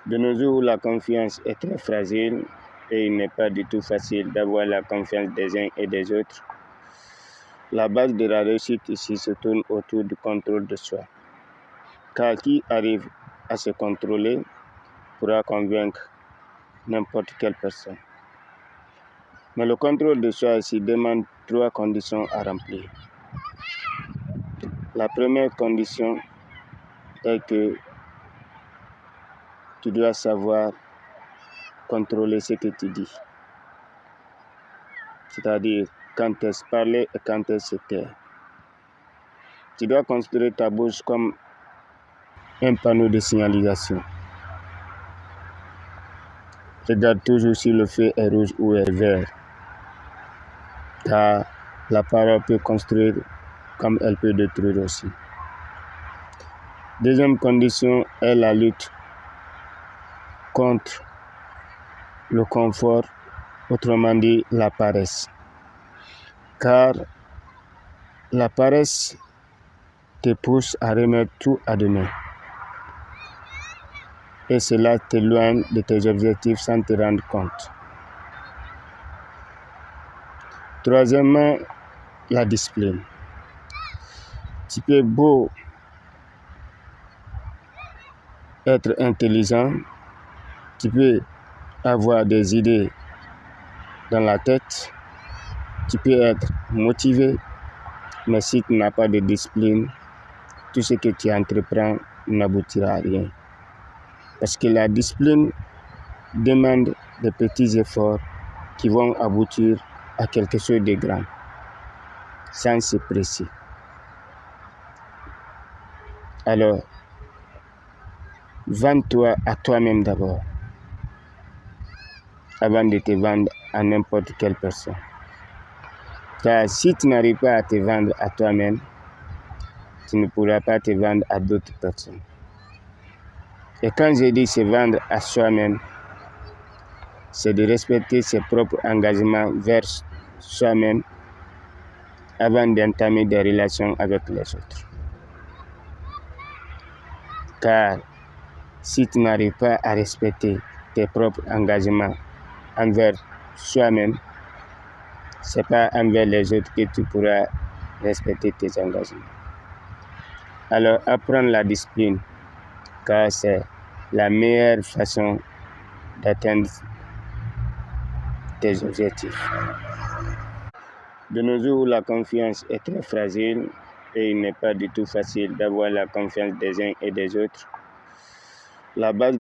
De nos jours, la confiance est très fragile et il n'est pas du tout facile d'avoir la confiance des uns et des autres. La base de la réussite ici se tourne autour du contrôle de soi. Car qui arrive à se contrôler pourra convaincre n'importe quelle personne. Mais le contrôle de soi ici demande 3 conditions à remplir. La première condition est que tu dois savoir contrôler ce que tu dis. C'est-à-dire quand est-ce parler et quand est-ce se taire. Tu dois construire ta bouche comme un panneau de signalisation. Regarde toujours si le feu est rouge ou est vert. Car la parole peut construire comme elle peut détruire aussi. Deuxième condition est la lutte contre le confort, autrement dit la paresse. Car la paresse te pousse à remettre tout à demain. Et cela t'éloigne de tes objectifs sans te rendre compte. Troisièmement, la discipline. Tu peux beau être intelligent, tu peux avoir des idées dans la tête, tu peux être motivé, mais si tu n'as pas de discipline, tout ce que tu entreprends n'aboutira à rien. Parce que la discipline demande de petits efforts qui vont aboutir à quelque chose de grand, sans se presser. Alors, vends-toi à toi-même d'abord, avant de te vendre à n'importe quelle personne. Car si tu n'arrives pas à te vendre à toi-même, tu ne pourras pas te vendre à d'autres personnes. Et quand je dis se vendre à soi-même, c'est de respecter ses propres engagements vers soi-même avant d'entamer des relations avec les autres. Car si tu n'arrives pas à respecter tes propres engagements envers soi-même, ce n'est pas envers les autres que tu pourras respecter tes engagements. Alors, apprends la discipline, car c'est la meilleure façon d'atteindre tes objectifs. De nos jours, la confiance est très fragile et il n'est pas du tout facile d'avoir la confiance des uns et des autres. La base